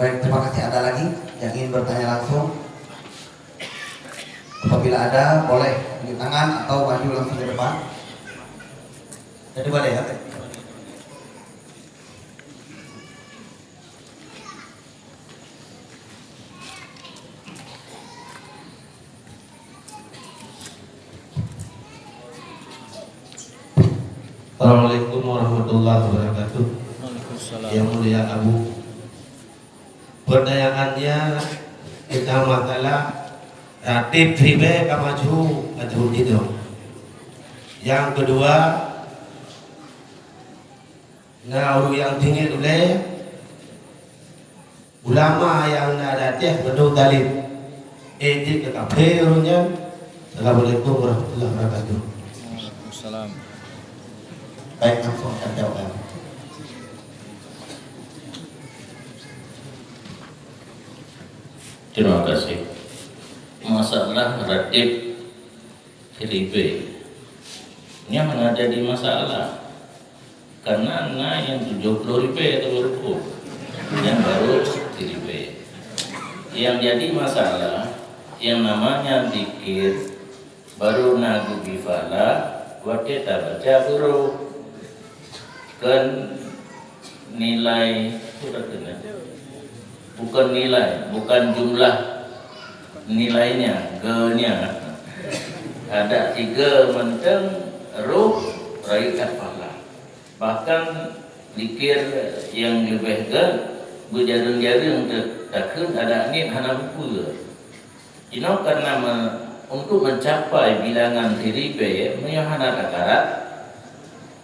Baik, terima kasih. Ada lagi yang ingin bertanya langsung? Apabila ada, boleh di tangan atau maju langsung ke depan. Jadi boleh ya. Assalamualaikum warahmatullahi wabarakatuh. Yang mulia Abu, pertanyaannya kita masalah tip ribe kamaju adu itu. Yang kedua, nauru yang tinggi oleh ulama yang ada teh betul dalil. Etik kekafirunya. Assalamualaikum warahmatullahi wabarakatuh. Waalaikumsalam. Baik, langsung akan jawab. Terima kasih. Masalah ratib ribe ini mana jadi masalah karena yang 70 ribe itu rukun yang baru ribe. Yang jadi masalah yang namanya zikir baru nagu bifala waktu kita baca huruf kan nilai bukan nilai, bukan jumlah nilainya, ge-nya ada 3 menteng ruh rai kafala. Bahkan zikir yang lebih ge berjarang-jarang takkan ada ni hana buku. Ino karena untuk mencapai bilangan ribe menyahana takarat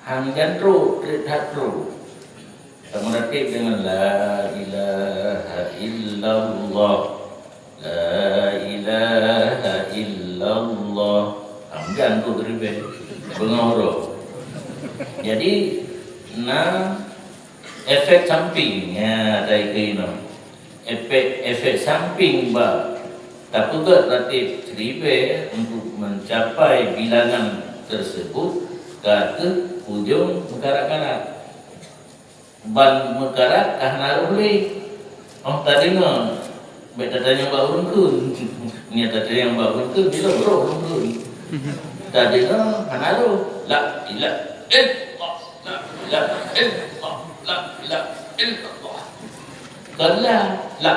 hanggan ru terlihat ru meratib dengan la ilaha illallah, la ilaha illallah, hanggan ru ribe bengoro. Jadi efek sampingnya dari kino efek samping ba tak juga ratib ribe untuk mencapai bilangan tersebut ke ujung mekarak-karak ban mekarak kahna ruli. Oh tadi no beta tanya mbak urungkeun nya tadi yang mbak urungkeun bila urungkeun tadi no hanaru la ilaha illallah, la ilaha illallah, la ilaha illallah kala la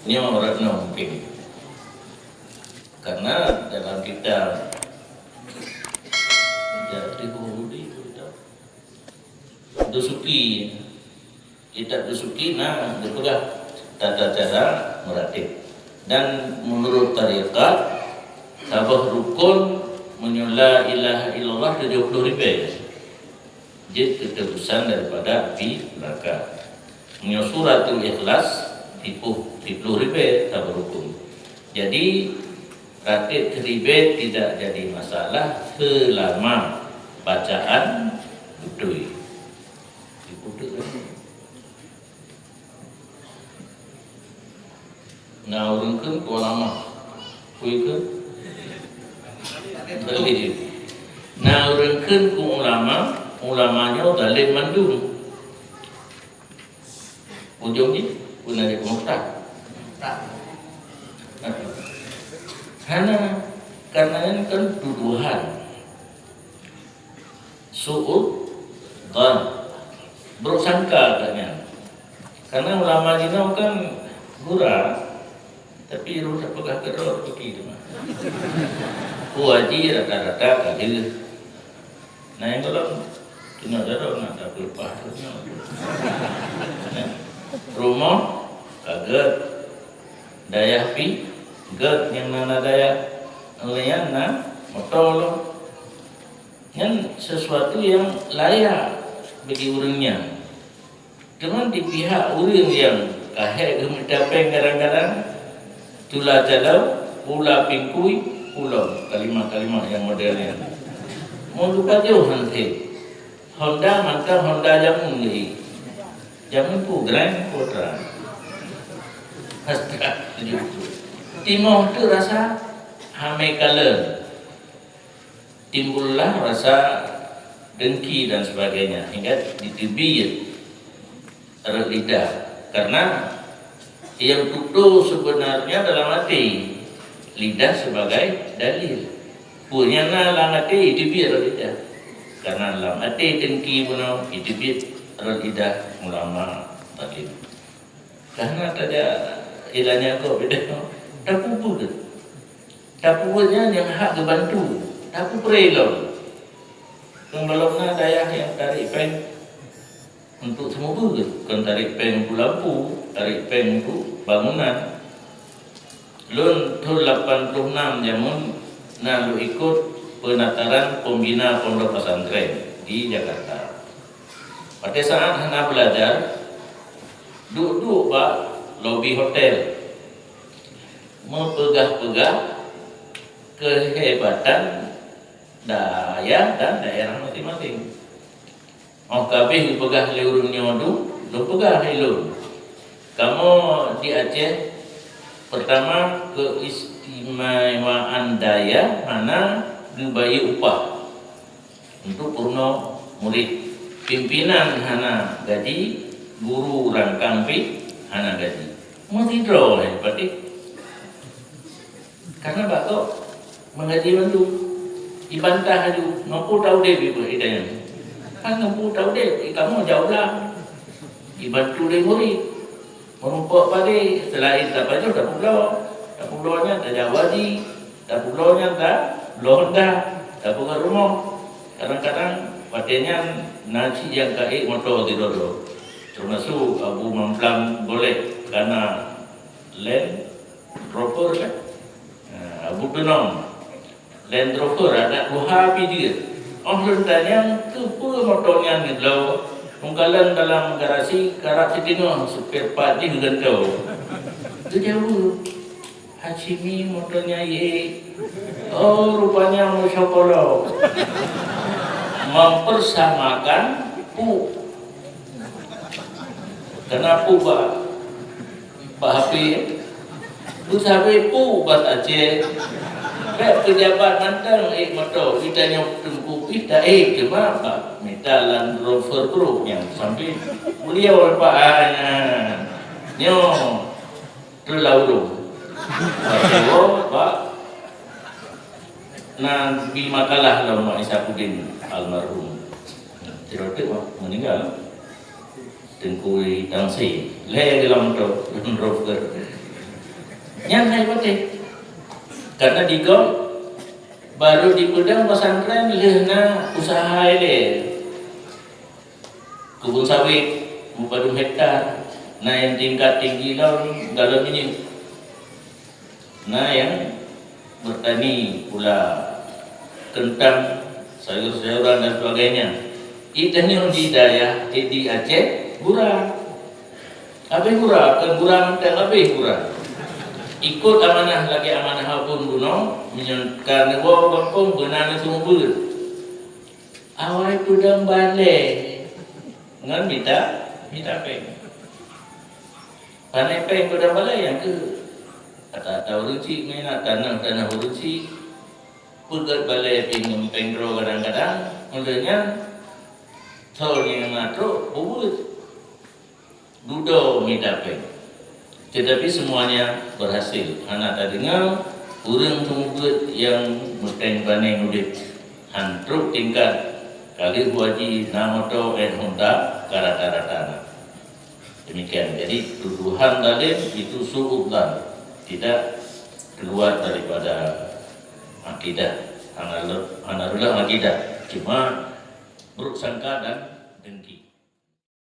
ini orang mungkin karena dalam kitab jadi hudi dusuki kita dusuki dipegang tata cara meratib dan menurut tarikat sabah rukun menyula ilaha illallah 70 ribu jadi keterusan daripada api neraka menyusuratul ikhlas 10 ribu sabah rukun. Jadi ratib ribe tidak jadi masalah selama bacaan betul. Nah, urungkeun ku ulama. Kuikeun. Dalil. Nah, urungkeun ku ulama, ulamanya dalil mandung. Ujungnya punah di muhtad. Karena ini kan tuduhan su'ud dan bersangka katanya. Karena ulama Cina kan gura tapi rusak pegah keror begitu mah. Kuaji rata-rata kadir. Nah yang kalau Cina jadon nak berpah rumah kaget daya pi gak yang nana daya lian motol yang sesuatu yang layak bagi orangnya. Cuman di pihak orang yang kahek gemedapeng kadang-kadang tula jalau pula pingkui pulau kalimat-kalimat yang modernnya mau lupa jauh nanti Honda maka Honda jamun lagi jamun ku grand putra hastra tujuh Timoh itu rasa hamekalen, timbullah rasa dengki dan sebagainya hingga ditibiyat erat lidah. Karena yang tuduh sebenarnya dalam hati, lidah sebagai dalil. Punya dalam hati itibir lidah. Karena dalam hati dengki puno itibir erat lidah ulama tadi. Karena ada ilahnya kau beda. Tak pupuk. Tak pupuknya yang hak kebantu. Tak pupuk relon. Kembalapnya daya yang tarik pen untuk semua ke. Kan tarik pen untuk lampu, tarik pen untuk bangunan. Lun tu 86 jamun nak lu ikut penataran pembina pondok pesantren di Jakarta. Pada saat hana belajar, duduk pak lobi hotel, mempegah-pegah kehebatan daya dan daerah masing-masing. Oh kabeh pegah leurun nyodu, lu pegah ilun. Kamu di Aceh pertama keistimewaan daya mana dibayar upah untuk purno murid. Pimpinan hana gaji, guru rangkang pi hana gaji. Mau tidur pati. Karena bakok mengaji bantu dibantah aju ngapu tahu deh ibu idanya kan ngapu tahu deh kamu jauh lah dibantu deh murid merumpok pada selain tak baju tak pulaunya tak jawadi tak pulaunya tak londa tak buka rumah kadang-kadang padanya nasi yang kaik motor tidur termasuk Abu Mamplang boleh karena Land Rover kan Abu Benong Land Rover ada 2 HP dia. Oh lentanya tu pun motornya ni lo. Mungkalan dalam garasi karak setengah spare part dia dengan kau. Tu jauh. Hashimi motornya ye. Oh rupanya mau syokolo. Mempersamakan pu. Kenapa Pak Habib? Tu sampai pu buat Aceh. Baik pejabat nantang motor kita yang tunggu kita cuma Pak minta Land Rover Pro yang sampai beliau Pak nyo terlalu Pak Nabi makalah lama Isapuddin almarhum cerotek meninggal tengkui tangsi leh dalam motor Land Rover nyantai putih. Karena di Gom baru di Kudang pesantren lehna usaha ini kebun sawit 40 hektar. Nah yang tingkat tinggi dalam ini. Nah yang bertani pula kentang, sayur-sayuran dan sebagainya. Itanya di daerah di Aceh gurah. Apa gurah? Kan gurah mentang apa gurah? Ikut amanah lagi amanah pun gunung menyangka negara kampung benar sumber awal kudang balik ngan minta peng panen peng kudang balik yang ke kata tahu ruci mana tanah ruci pugat balik ping pengro kadang-kadang mulanya tahu yang natro bubut dudo minta peng. Tetapi semuanya berhasil. Anak tadinya urang tunggut yang muteng panen udip hantruk tingkat kali buaji namoto Honda karata-rata. Demikian. Jadi tuduhan tadi itu suudan tidak keluar daripada akidah. Analullah akidah. Cuma buruk sangka dan dengki.